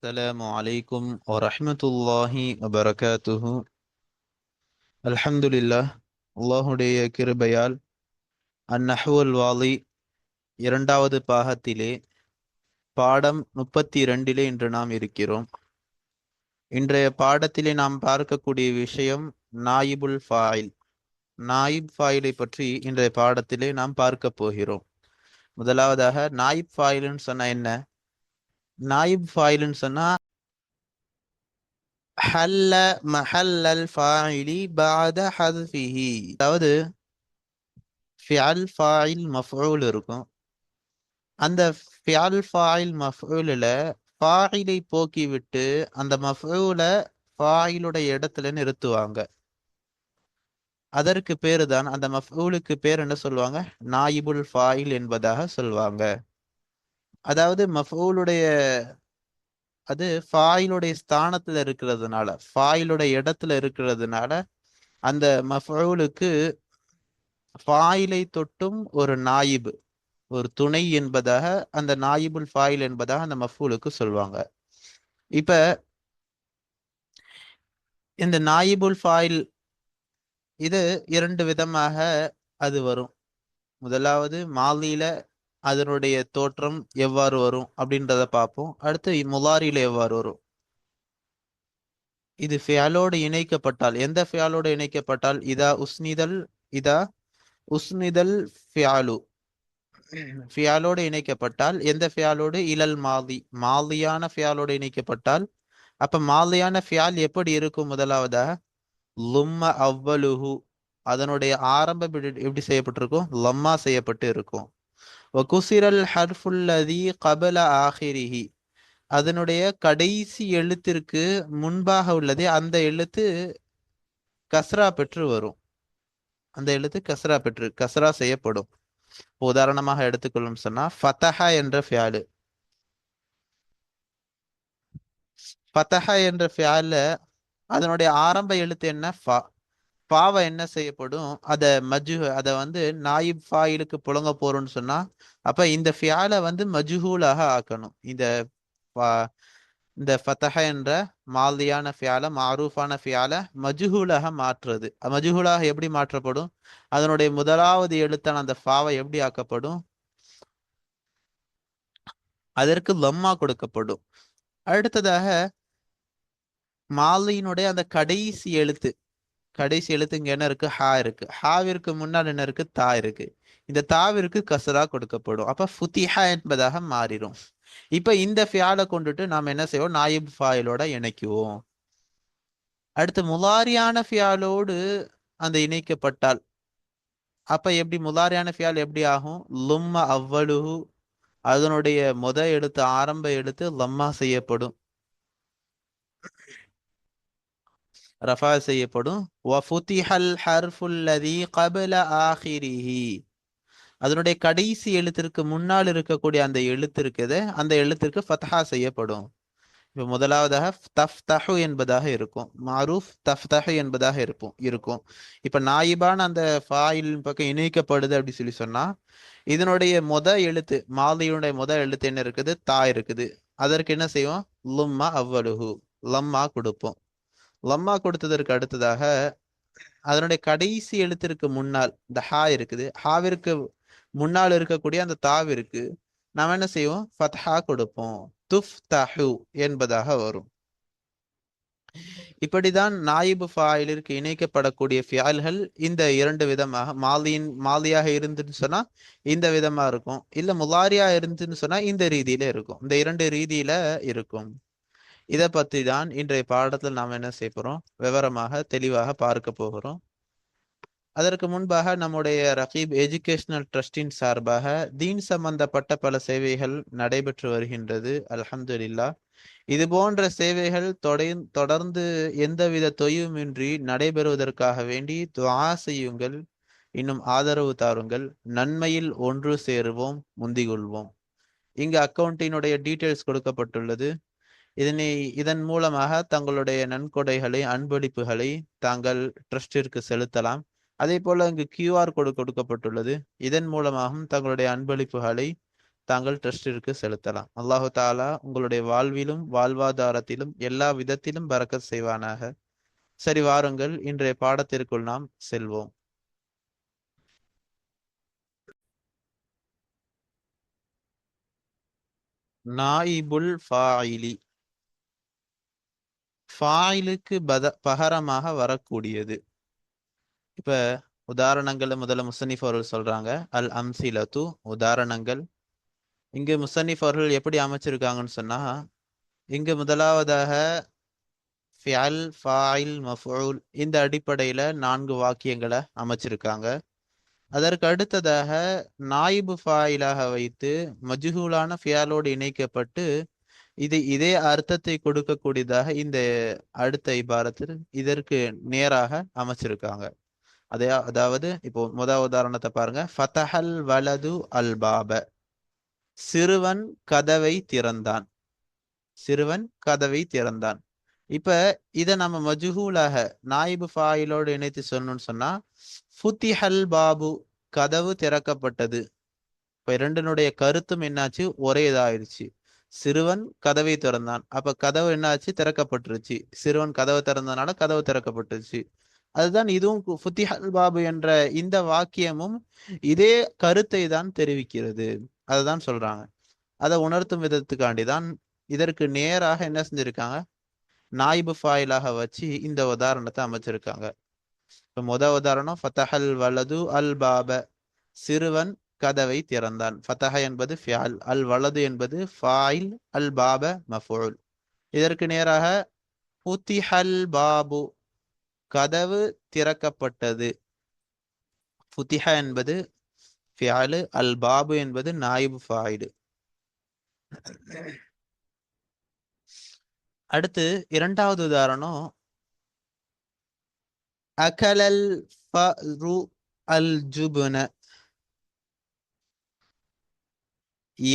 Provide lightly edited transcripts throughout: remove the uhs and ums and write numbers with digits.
السلام عليكم ورحمة الله وبركاته. الحمد لله. அல்லாஹுடைய கிருபையால் அந்நஹ்வுல் வாலி இரண்டாவது பாகத்திலே பாடம் 32 இன்று நாம் இருக்கிறோம். இன்றைய பாடத்திலே நாம் பார்க்கக்கூடிய விஷயம் நாயிபுல் ஃபாயில். நாயிப் ஃபாயிலை பற்றி இன்றைய பாடத்திலே நாம் பார்க்க போகிறோம். முதலாவதாக நாயிப் ஃபாயில்னு சொன்னா என்ன? நாயிப் ஃபாயில்னு சொன்னா ஹல்ல மஹல்லல் ஃபாயிலி பஅத ஹذفிஹி, அதாவது ஃபிஅல் ஃபாயில் மஃஊல் இருக்கும். அந்த ஃபிஅல் ஃபாயில் மஃஊல்ல ஃபாயிலை போக்கிவிட்டு அந்த மஃஊல ஃபாயிலுடைய இடத்துல நிறுத்துவாங்க. அதற்கு பேரு தான், அந்த மஃஊலுக்கு பேர் என்ன சொல்லுவாங்க? நாயிபுல் ஃபாயில் என்பதாக சொல்வாங்க. அதாவது மஃஊலுடைய அது ஃபாயிலுடைய ஸ்தானத்துல இருக்கிறதுனால, ஃபாயிலுடைய இடத்துல இருக்கிறதுனால அந்த மஃஊலுக்கு ஃபாயிலை தொட்டும் ஒரு நாயிப், ஒரு துணை என்பதாக அந்த நாயிபுல் ஃபாயில் என்பதாக அந்த மஃஊலுக்கு சொல்வாங்க. இப்ப இந்த நாயிபுல் ஃபாயில் இது இரண்டு விதமாக அது வரும். முதலாவது மாலியில அதனுடைய தோற்றம் எவ்வாறு வரும் அப்படின்றத பார்ப்போம். அடுத்து முலாரியில எவ்வாறு வரும். இது ஃபியாலோடு இணைக்கப்பட்டால், எந்த ஃபியாலோடு இணைக்கப்பட்டால், இதா உஸ்னிதல் ஃபியாலு, ஃபியாலோடு இணைக்கப்பட்டால், எந்த ஃபியாலோடு? இலல் மாலியான ஃபியாலோடு இணைக்கப்பட்டால், அப்ப மாலியான ஃபியால் எப்படி இருக்கும்? முதலாவதாக லும்ம அவ்வலுஹு, அதனுடைய ஆரம்பம் எப்படி செய்யப்பட்டிருக்கும்? லம்மா செய்யப்பட்டு இருக்கும். வகுசிரல் ஹர்ஃபுல்லதி கபல ஆஹிரிஹி, அதனுடைய கடைசி எழுத்திற்கு முன்பாக உள்ளதே அந்த எழுத்து கஸ்ரா பெற்று வரும். அந்த எழுத்து கஸ்ரா செய்யப்படும். உதாரணமாக எடுத்துக்கொள்ளும் சொன்னா ஃபதஹ என்ற ஃபியாலு, ஃபதஹ என்ற ஃபியால அதனுடைய ஆரம்ப எழுத்து என்ன? ஃபா. ஃபாவை என்ன செய்யப்படும்? அதை நாயிப் ஃபாயிலுக்கு புழங்க போறோம்னு சொன்னா, அப்ப இந்த ஃபியாலை மஜ்ஹூலாக ஆக்கணும். இந்த ஃபதஹ என்ற மாலியான ஃபியால, மாரூஃபான ஃபியால மஜ்ஹூலாக மாற்றுறது. மஜ்ஹூலாக எப்படி மாற்றப்படும்? அதனுடைய முதலாவது எழுத்தான அந்த ஃபாவை எப்படி ஆக்கப்படும்? அதற்கு லம்மா கொடுக்கப்படும். அடுத்ததாக மாலியினுடைய அந்த கடைசி எழுத்து இங்க என்ன இருக்கு? ஹா இருக்கு. ஹாவிற்கு முன்னால் என்ன இருக்கு? தா இருக்கு. இந்த தாவிற்கு கசரா கொடுக்கப்படும். அப்ப ஃபுதிஹா என்பதாக மாறிடும். இப்ப இந்த ஃபியாலை கொண்டுட்டு நாம் என்ன செய்வோம்? நாயிப் ஃபாயிலோட இணைக்குவோம். அடுத்து முலாரியான ஃபியாலோடு அந்த இணைக்கப்பட்டால் அப்ப எப்படி முலாரியான ஃபியால் எப்படி ஆகும்? லும்ம அவ்வலுஹு, அதனுடைய எழுத்து ஆரம்ப எழுத்து லம்மா செய்யப்படும், ரஃபா செய்யப்படும். வஃபுதிஹல் ஹர்ஃபுல்லதி கபல ஆஹிரிஹி, அதனுடைய கடைசி எழுத்திற்கு முன்னால் இருக்கக்கூடிய அந்த எழுத்து இருக்குது, அந்த எழுத்திற்கு ஃபத்ஹா செய்யப்படும். இப்ப முதலாவதாக தஃப்தஹு என்பதாக இருக்கும். மாரூஃப் தஃப்தஹு என்பதாக இருக்கும். இப்ப நாயிபான அந்த ஃபாயில் பக்கம் இணைக்கப்படுது அப்படி சொன்னா, இதனுடைய எழுத்து, மாலியுடைய எழுத்து என்ன இருக்குது? தா இருக்குது. அதற்கு என்ன செய்வோம்? லும்மா அவ்வலுஹு, லம்மா கொடுப்போம். லம்மா கொடுத்ததற்கு அடுத்ததாக அதனுடைய கடைசி எழுத்திற்கு முன்னால் இந்த ஹா இருக்குது. ஹாவிற்கு முன்னால் இருக்கக்கூடிய அந்த தாவிற்கு நாம் என்ன செய்வோம்? ஃபத்ஹா கொடுப்போம். துஃப்தஹு என்பதாக வரும். இப்படிதான் நாயிபு ஃபாயிலிற்கு இணைக்கப்படக்கூடிய ஃபியால்கள் இந்த இரண்டு விதமாக, மாலியாக இருந்துன்னு சொன்னா இந்த விதமா இருக்கும், இல்ல முலாரியா இருந்துன்னு சொன்னா இந்த ரீதியில இருக்கும். இந்த இரண்டு ரீதியில இருக்கும். இதை பத்தி தான் இன்றைய பாடத்தில் நாம் என்ன செய்ய போறோம்? விவரமாக தெளிவாக பார்க்க போகிறோம். அதற்கு முன்பாக நம்முடைய ரகீப் எஜுகேஷனல் ட்ரஸ்டின் சார்பாக தீன் சம்பந்தப்பட்ட பல சேவைகள் நடைபெற்று வருகின்றது. அல்ஹம்துலில்லாஹ். இது போன்ற சேவைகள் தொடர்ந்து எந்தவித தொய்வுமின்றி நடைபெறுவதற்காக வேண்டி துஆ செய்யுங்கள், இன்னும் ஆதரவு தாருங்கள். நன்மையில் ஒன்று சேருவோம், முந்திக்கொள்வோம். இங்கு அக்கௌண்டினுடைய டீட்டெயில்ஸ் கொடுக்கப்பட்டுள்ளது. இதன் மூலமாக தங்களுடைய நன்கொடைகளை, அன்பளிப்புகளை தாங்கள் ட்ரஸ்டிற்கு செலுத்தலாம். அதே போல இங்கு QR கோடு கொடுக்கப்பட்டுள்ளது. இதன் மூலமாகவும் தங்களுடைய அன்பளிப்புகளை தாங்கள் ட்ரஸ்டிற்கு செலுத்தலாம். அல்லாஹு தாலா உங்களுடைய வாழ்விலும் வாழ்வாதாரத்திலும் எல்லா விதத்திலும் பரக்கத் செய்வானாக. சரி, வாருங்கள் இன்றைய பாடத்திற்குள் நாம் செல்வோம். நாயிபுல் ஃபாயிலி, ஃபாயிலுக்கு பகரமாக வரக்கூடியது. இப்ப உதாரணங்களை முதல்ல முசன்னிஃப் அவர்கள் சொல்றாங்க. அல் அம்சிலத்து, உதாரணங்கள். இங்கு முசன்னிஃப் அவர்கள் எப்படி அமைச்சிருக்காங்கன்னு சொன்னா, இங்கு முதலாவதாக ஃபியல், ஃபாயில், மஃபூல் இந்த அடிப்படையில 4 வாக்கியங்களை அமைச்சிருக்காங்க. அதற்கு அடுத்ததாக நாயிபு ஃபாயிலாக வைத்து மஜ்ஹூலான ஃபியாலோடு இணைக்கப்பட்டு இதே அர்த்தத்தை கொடுக்கக்கூடியதாக இந்த அடுத்த இபாரத்தில் இதற்கு நேராக அமைச்சிருக்காங்க. அதாவது இப்போ உதாரணத்தை பாருங்க. ஃபதஹல் வலது அல் பாப, சிறுவன் கதவை திறந்தான். சிறுவன் கதவை திறந்தான். இப்ப இத நம்ம மஜ்ஹூலாக நாயிபு ஃபாயிலோடு இணைத்து சொல்லணும்னு சொன்னா, ஃபுத்திஹல் பாபு, கதவு திறக்கப்பட்டது. இப்ப இரண்டினுடைய கருத்தும் என்னாச்சு? ஒரே இதாயிருச்சு. சிறுவன் கதவை திறந்தான், அப்ப கதவு என்னாச்சு? திறக்கப்பட்டுருச்சு. சிறுவன் கதவை திறந்தனால கதவு திறக்கப்பட்டுருச்சு. அதுதான் இதுவும் ஃபுத்திஹல் பாபு என்ற இந்த வாக்கியமும் இதே கருத்தை தான் தெரிவிக்கிறது. அதுதான் சொல்றாங்க. அதை உணர்த்தும் விதத்துக்காண்டிதான் இதற்கு நேராக என்ன செஞ்சிருக்காங்க? நாயிபு ஃபாயிலாக வச்சு இந்த உதாரணத்தை அமைச்சிருக்காங்க. இப்ப உதாரணம் ஃபதஹல் வலது அல் பாப, சிறுவன் கதவை திறந்தான். ஃபதஹ என்பது ஃபியால், அல் வலது என்பது ஃபாயில், அல் பாப மஃபூல். இதற்கு நேராக ஃபுத்திஹல் பாபு, கதவு திறக்கப்பட்டது. ஃபுத்திஹ என்பது ஃபியாலு, அல் பாபு என்பது நாயிபு ஃபாயிலு. அடுத்து இரண்டாவது உதாரணம், அகலல் ஃபரு அல் ஜுபுன,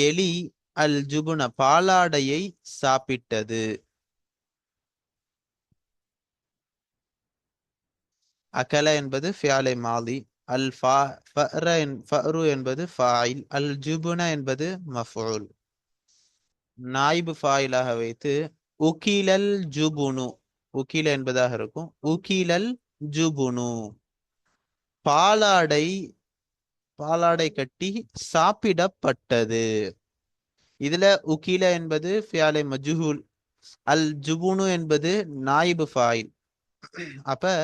எலி அல் ஜுபுன பாலாடையை சாப்பிட்டது. அகல என்பது ஃபியாலை மாலி, அல் ஃபரு என்பது ஃபாயில், அல் ஜுபுன என்பது மஃபூல். நாயிபு ஃபாயிலாக வைத்து உகிலல் ஜுபுனு, உகில என்பதாக இருக்கும். உகிலல் ஜுபுனு, பாலாடை கட்டி சாப்பிடப்பட்டது. இதுல உகில என்பது ஃபியாலை மஜ்ஹூல், அல் ஜுபுனு என்பது நாயிபு ஃபாயில். அப்ப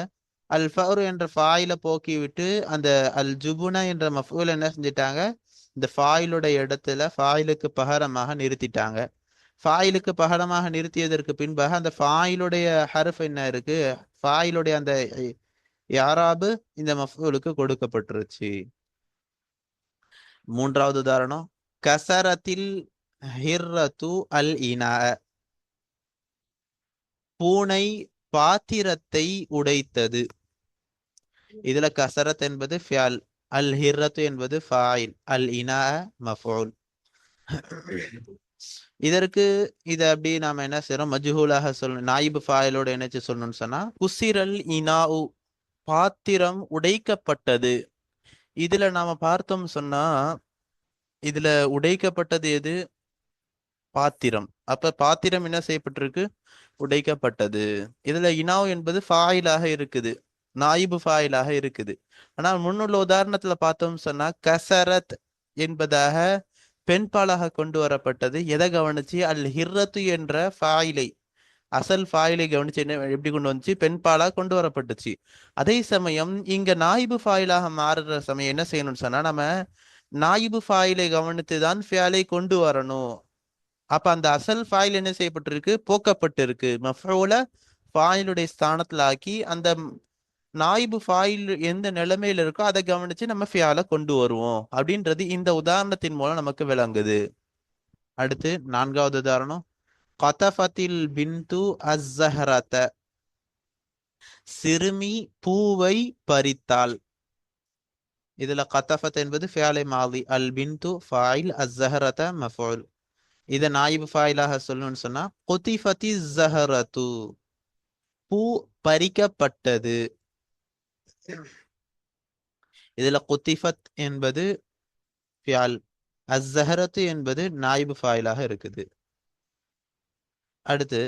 அல் ஃபரு என்ற ஃபாயில போக்கி விட்டு அந்த அல் ஜுபுன என்ற மஃபூல் என்ன செஞ்சிட்டாங்க? இந்த ஃபாயிலுடைய இடத்துல ஃபாயிலுக்கு பகரமாக நிறுத்திட்டாங்க. ஃபாயிலுக்கு பகரமாக நிறுத்தியதற்கு பின்பாக அந்த ஃபாயிலுடைய ஹர்ஃப் என்ன இருக்கு? ஃபாயிலுடைய அந்த யாராபு இந்த மஃபூலுக்கு கொடுக்கப்பட்டுருச்சு. மூன்றாவது உதாரணம், கசரத்தில் ஹிர்ரத்து அல் இனா, பூனை பாத்திரத்தை உடைத்தது. இதுல கசரத் என்பது ஃபியால், அல் ஹிர்ரத்து என்பது ஃபாயில், அல் இனா மஃபூல். இதற்கு இத அப்படி நாம என்ன செய்யறோம்? மஜ்ஹூலாக சொல்லணும், நாயிபு ஃபாயிலோட இணைச்சு சொல்லணும்னு சொன்னா, குசிரல் இனாஉ, பாத்திரம் உடைக்கப்பட்டது. இதுல நாம பார்த்தோம் சொன்னா, இதுல உடைக்கப்பட்டது எது? பாத்திரம். அப்ப பாத்திரம் என்ன செய்யப்பட்டிருக்கு? உடைக்கப்பட்டது. இதுல இனாவு என்பது ஃபாயிலாக இருக்குது, நாயிபு ஃபாயிலாக இருக்குது. ஆனால் முன்னுள்ள உதாரணத்துல பார்த்தோம் சொன்னா கசரத் என்பதாக பெண்பாலாக கொண்டு வரப்பட்டது. எதை கவனிச்சு? அல் ஹிர்ரத்து என்ற ஃபாயிலை, அசல் ஃபாயிலை கவனிச்சு என்ன எப்படி கொண்டு வந்துச்சு? பெண்பாலாக கொண்டு வரப்பட்டுச்சு. அதே சமயம் இங்க நாயிபு ஃபாயிலாக மாறுற சமயம் என்ன செய்யணும்னு சொன்னா, நம்ம நாயிபு ஃபாயிலை கவனித்து தான் ஃபியாலை கொண்டு வரணும். அப்ப அந்த அசல் ஃபாயில் என்ன செய்யப்பட்டிருக்கு? போக்கப்பட்டு இருக்கு. மஃபூல ஃபாயிலுடைய ஸ்தானத்துல ஆக்கி அந்த நாயிபு ஃபாயில் எந்த நிலைமையில இருக்கோ அதை கவனிச்சு நம்ம ஃபியால கொண்டு வருவோம் அப்படின்றது இந்த உதாரணத்தின் மூலம் நமக்கு விளங்குது. அடுத்து நான்காவது உதாரணம், கதஃபத்தில் பின்து அஸ்ஸஹரத, சிறுமி பூவை பறித்தாள். இதுல கதஃபத் என்பது ஃபியாலை மாலி, அல் பின்து ஃபாயில், அஸ்ஸஹரத மஃபூல். இத நாயிபு ஃபாயிலாக சொல்லணும்னு சொன்னா குதிஃபத்தி ஸஹரத்து, பூ பறிக்கப்பட்டது. இதுல குதிஃபத் என்பது ஃபியால், அஸ்ஸஹரத்து என்பது நாயிபு ஃபாயிலாக இருக்குது. அடுத்து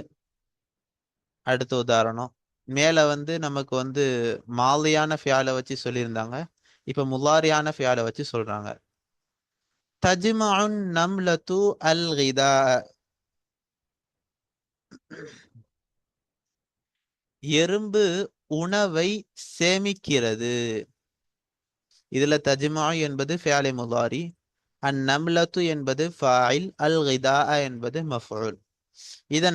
அடுத்த உதாரணம். மேல நமக்கு மாலியான ஃபியாலை வச்சு சொல்லியிருந்தாங்க. இப்ப முலாரியான ஃபியாலை வச்சு சொல்றாங்க. தஜ்மஉன் நம்லத்து அல் கிதா, எறும்பு உணவை சேமிக்கிறது. இதுல தஜ்மா என்பது ஃபியாலை முலாரி, அந்நம்லத்து என்பது ஃபாயில், அல் கிதா என்பது மஃஊல். இத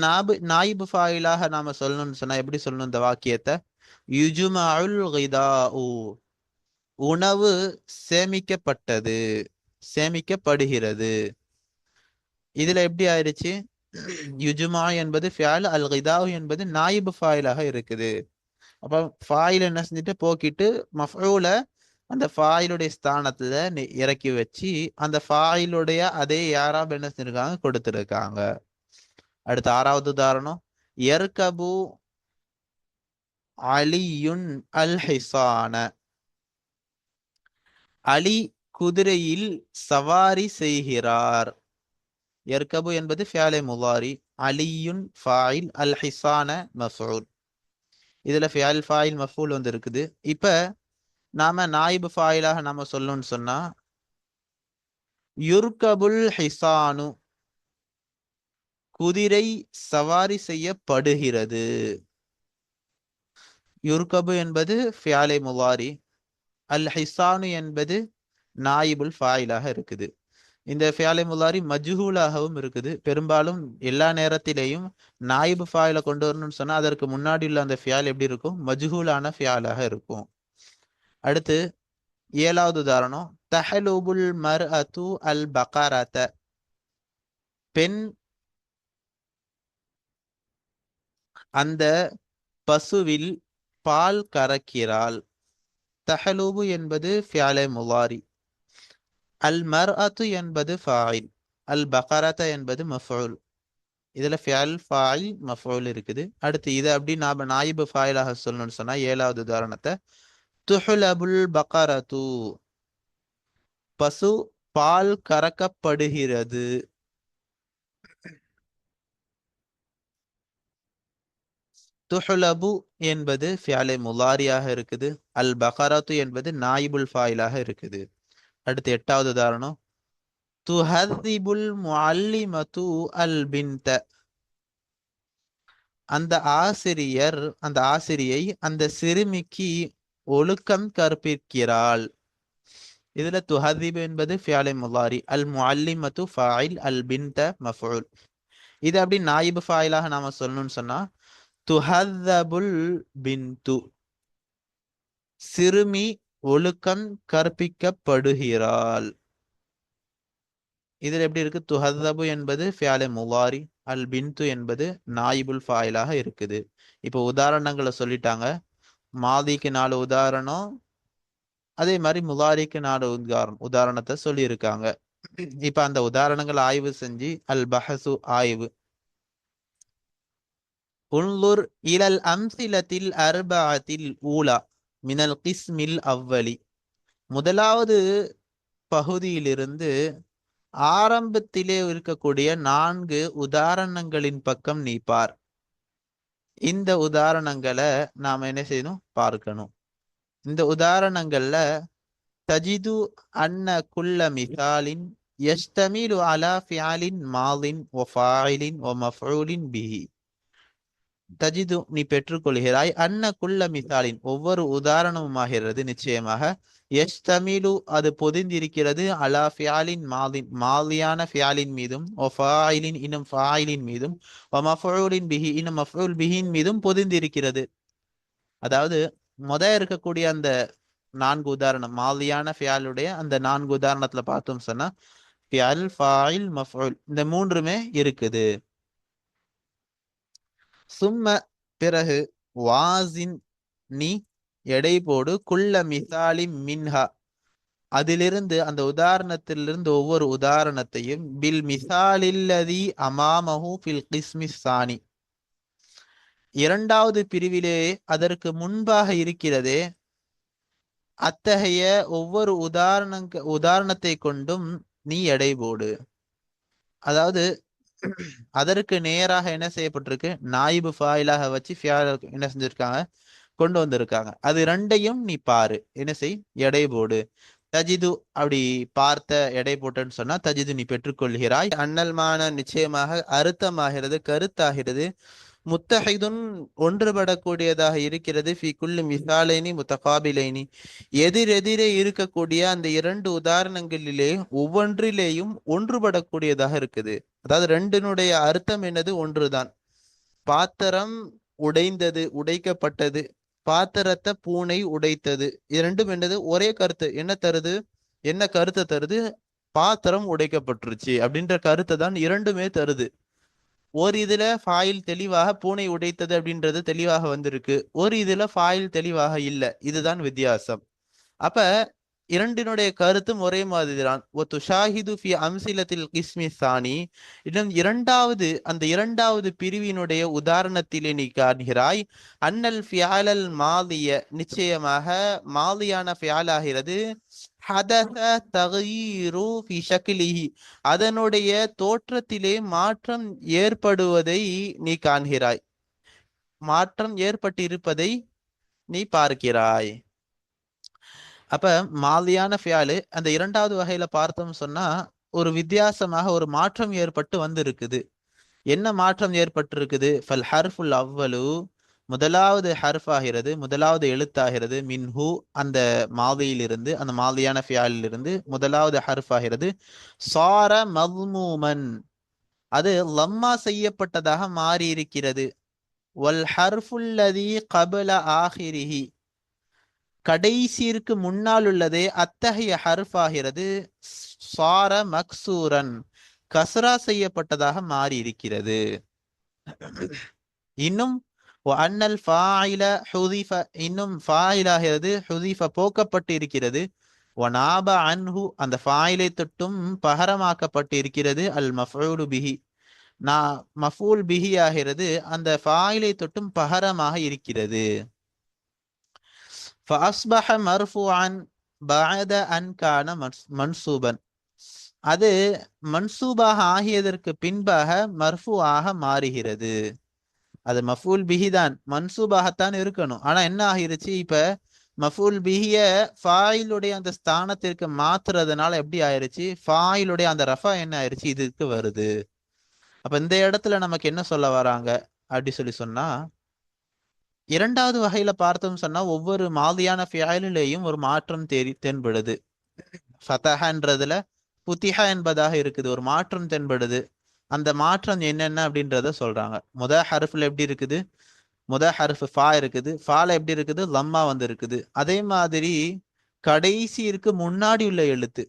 நாயிபு ஃபாயிலாக நாம சொல்லணும்னு சொன்னா எப்படி சொல்லணும்? இந்த வாக்கியத்தை யுஜ்மஉல் கிதாஉ, உணவு சேமிக்கப்பட்டது, சேமிக்கப்படுகிறது. இதுல எப்படி ஆயிடுச்சு? யுஜ்மா என்பது ஃபியால், அல் கிதாஉ என்பது நாயிபு ஃபாயிலாக இருக்குது. அப்ப ஃபாயில் என்ன செஞ்சுட்டு போக்கிட்டு மஃஊல அந்த ஃபாயிலுடைய ஸ்தானத்துல இறக்கி வச்சு அந்த ஃபாயிலுடைய அதே யாராப் என்ன செஞ்சிருக்காங்க? கொடுத்திருக்காங்க. அடுத்த ஆறாவது உதாரணம். யர்கபு அலியுன் அல் ஹிசான, அலி குதிரையில் சவாரி செய்கிறார். யர்கபு என்பது ஃபியாலே முலாரி, அலியுன் ஃபாயில், அல் ஹிசான மஃஊல். இதுல ஃபியால் ஃபாயில் மஃஊல் இருக்குது. இப்ப நாம நாயிபு ஃபாயிலாக நாம சொல்லணும்னு சொன்னா யுர்கபுல் ஹிசானு, குதிரை சவாரி செய்யப்படுகிறது. யுர்கபு என்பது ஃபியாலே முலாரி, அல் ஹிசானு என்பது நாயிபுல் ஃபாயிலாக இருக்குது. இந்த ஃபியாலே முலாரி மஜ்ஹூலாகவும் இருக்குது. பெரும்பாலும் எல்லா நேரத்திலேயும் நாயிபு ஃபாயில கொண்டு வரணும்னு சொன்னா அதற்கு முன்னாடி உள்ள அந்த ஃபியால் எப்படி இருக்கும்? மஜ்ஹூலான ஃபியாலாக இருக்கும். அடுத்து ஏழாவது உதாரணம். தஹலுபுல் மர்அத்து அல் பகரத, பெண் அந்த பசுவில் பால் கறக்கிறாள். தஹலுபு என்பது ஃபியாலே முலாரி, அல் மர்அத்து என்பது ஃபாயில், அல் பகரத என்பது மஃஊல். இதுல ஃபியால் ஃபாயில் மஃஊல் இருக்குது. அடுத்து இதை அப்படி நாம நாயிபு ஃபாயிலாக சொல்லணும்னு சொன்னா ஏழாவது உதாரணத்தை துஹ்லபுல் பகரத்து, பசு பால் கறக்கப்படுகிறது. துஹ்லபு என்பது ஃபியாலே முலாரியாக இருக்குது. அல் பகரத்து என்பது நாயிபுல் ஃபாயிலாக இருக்குது. அடுத்து எட்டாவது உதாரணம். துஹதிபுல் முஅல்லிமத்து அல் பின்த, அந்த ஆசிரியர் அந்த ஆசிரியை அந்த சிறுமிக்கு ஒழுக்கம் கற்பிக்கிறாள். இதுல துஹதிபு என்பது ஃபியாலே முலாரி, அல் முஅல்லிமத்து ஃபாயில், அல் பின்த மஃஊல். இது அப்படி நாயிபு ஃபாயிலாக நாம சொல்லணும்னு சொன்னா துஹதபுல் பின்து, சிறுமி ஒழுக்கம் கற்பிக்கப்படுகிறாள். இதில் எப்படி இருக்கு? துஹதபு என்பது ஃபியாலே முலாரி, அல் பின்து என்பது நாயிபுல் ஃபாயிலாக இருக்குது. இப்போ உதாரணங்களை சொல்லிட்டாங்க. மாதிக்கு 4 உதாரணம், அதே மாதிரி முலாரிக்கு 4 உதாரணத்தை சொல்லியிருக்காங்க. இப்ப அந்த உதாரணங்களை ஆய்வு செஞ்சு அல் பஹசு ஆய்வு. உன்லுர் இலல் அம்சிலத்தில் அர்பஅத்தில் ஊலா மினல் கிஸ்மில் அவ்வலி, முதலாவது பகுதியிலிருந்து ஆரம்பத்திலே இருக்கக்கூடிய 4 உதாரணங்களின் பக்கம் நீ பார். இந்த உதாரணங்களை நாம என்ன செய்யணும்? பார்க்கணும். இந்த உதாரணங்கள்ல தஜிது அன்ன குல்ல மிசாலின் யஸ்தமிலு அலா ஃபியாலின் மாதின் வ ஃபாயிலின் வ மஃஊலின் பிஹி. தஜிது நீ பெற்றுக்கொள்கிறாய், அன்ன குல்ல மிசாலின் ஒவ்வொரு உதாரணமுமாகிறது நிச்சயமாக, யஸ்தமிலு அது பொதிந்திருக்கிறது, அலா ஃபியாலின் மாதின் மாதியான ஃபியாலின் மீதும், ஒ ஃபாயிலின் இன்னும் ஃபாயிலின் மீதும், ஒ மஃஊலின் பிஹி இன்னும் மஃஊல் பிஹின் மீதும் பொதிந்திருக்கிறது. அதாவது இருக்கக்கூடிய அந்த 4 உதாரணம், மாதியான ஃபியாலுடைய அந்த 4 உதாரணத்துல பார்த்தோம் சொன்னா ஃபியால், ஃபாயில், மஃஊல் இந்த 3மே இருக்குது. சும்ம பிறகு வாசின் நீ எடை போடு, குல்ல மிசாலி மின்ஹா அதிலிருந்து அந்த உதாரணத்திலிருந்து ஒவ்வொரு உதாரணத்தையும் பில் மிசாலில்லதி அமாமஹு ஃபில் கிஸ்மி சானி, இரண்டாவது பிரிவிலே அதற்கு முன்பாக இருக்கிறதே அத்தகைய ஒவ்வொரு உதாரணத்தை கொண்டும் நீ எடை போடு. அதாவது அதற்கு நேராக என்ன செய்யப்பட்டிருக்கு, நாயிபு ஃபாயிலாக வச்சு ஃபியால் என்ன செஞ்சிருக்காங்க, கொண்டு வந்திருக்காங்க. அது ரெண்டையும் நீ பாரு, என்ன செய், எடை போடு. தஜிது, அப்படி பார்த்த எடை போட்டேன்னு சொன்னா தஜிது நீ பெற்றுக்கொள்கிறாய். அண்ணல்மான நிச்சயமாக அர்த்தமாகிறது, கருத்தாகிறது. முத்தஹிதுன் ஒன்றுபடக்கூடியதாக இருக்கிறது. ஃபி குல்லி மிசாலைனி முத்தகாபிலைனி, எதிரெதிரே இருக்கக்கூடிய அந்த இரண்டு உதாரணங்களிலே ஒவ்வொன்றிலேயும் ஒன்றுபடக்கூடியதாக இருக்குது. அதாவது ரெண்டினுடைய அர்த்தம் என்னது, ஒன்றுதான். பாத்திரம் உடைந்தது, உடைக்கப்பட்டது. பாத்திரத்தை பூனை உடைத்தது. இது ரெண்டும் என்னது, ஒரே கருத்து. என்ன தருது, என்ன கருத்தை தருது, பாத்திரம் உடைக்கப்பட்டுருச்சு அப்படின்ற கருத்தை தான் இரண்டுமே தருது. ஒரு இதுல ஃபாயில் தெளிவாக பூனை உடைத்தது அப்படின்றது தெளிவாக வந்திருக்கு, ஒரு இதுல ஃபாயில் தெளிவாக இல்லை. இதுதான் வித்தியாசம். அப்ப இரண்டினுடைய கருத்தும் ஒரே மாதிரிதான். துஷாஹிது ஃபி அம்சிலத்தில் கிஸ்மி சானி, இன்னும் இரண்டாவது, அந்த இரண்டாவது பிரிவினுடைய உதாரணத்திலே நீ காண்கிறாய். அன்னல் ஃபியாலல் மாலிய, நிச்சயமாக மாலியான ஃபியால் ஆகிறது. ஹதஸ தகயீரு ஃபி ஷக்லிஹி, அதனுடைய தோற்றத்திலே மாற்றம் ஏற்படுவதை நீ காண்கிறாய், மாற்றம் ஏற்பட்டிருப்பதை நீ பார்க்கிறாய். அப்ப மாலியான ஃபியாலு அந்த இரண்டாவது வகையில பார்த்தோம் சொன்னா ஒரு வித்தியாசமாக ஒரு மாற்றம் ஏற்பட்டு வந்து இருக்குது. என்ன மாற்றம் ஏற்பட்டு இருக்குது, ஃபல் ஹர்ஃபுல் அவ்வலு, முதலாவது ஹர்ஃப் ஆகிறது, முதலாவது எழுத்தாகிறது. மின்ஹு, அந்த மாலியிலிருந்து, அந்த மாலியான ஃபியாலிலிருந்து முதலாவது ஹர்ஃப் ஆகிறது. சார மல்மூமன், அது லம்மா செய்யப்பட்டதாக மாறி இருக்கிறது. வல் ஹர்ஃபுல்லதி கபல ஆஹிரிஹி, கடைசிற்கு முன்னால் உள்ளதே அத்தகைய ஹர்ஃப் ஆகிறது. சார மக்சூரன், கஸ்ரா செய்யப்பட்டதாக மாறி இருக்கிறது. இன்னும் அன்னல் ஃபாயில ஹுதிஃப, இன்னும் ஃபாயிலாகிறது ஹுதிஃப, போக்கப்பட்டு இருக்கிறது. வநாப அன்ஹு, அந்த ஃபாயிலை தொட்டும் பகரமாக்கப்பட்டு இருக்கிறது. அல் மஃஊலு பிஹி, மஃஊல் பிஹி ஆகிறது அந்த ஃபாயிலை தொட்டும் பகரமாக இருக்கிறது. فأصبح مرفوعا بعد أن كان منصوبا, அது மன்சூபாக ஆகியதற்கு பின்பாக மர்ஃபூஆக மாறுகிறது. அது மஃபூல் பிஹி தான், மன்சூபாகத்தான் இருக்கணும். ஆனா என்ன ஆகிருச்சு, இப்ப மஃபூல் பிஹிய ஃபாயிலுடைய அந்த ஸ்தானத்திற்கு மாத்துறதுனால எப்படி ஆயிருச்சு, ஃபாயிலுடைய அந்த ரஃபா என்ன ஆயிருச்சு, இதுக்கு வருது. அப்ப இந்த இடத்துல நமக்கு என்ன சொல்ல வராங்க அப்படி சொன்னா, இரண்டாவது வகையில பார்த்தோம் சொன்னா ஒவ்வொரு மாதியான ஃபியாலிலேயும் ஒரு மாற்றம் தென்படுது. ஃபதஹன்றதுல புத்திஹா என்பதாக இருக்குது, ஒரு மாற்றம் தென்படுது. அந்த மாற்றம் என்னென்ன அப்படின்றத சொல்றாங்க. முத ஹர்ஃப்ல எப்படி இருக்குது, முத ஹர்ஃப் ஃபா இருக்குது, ஃபால எப்படி இருக்குது, லம்மா வந்து இருக்குது. அதே மாதிரி கடைசிற்கு முன்னாடி உள்ள எழுத்து,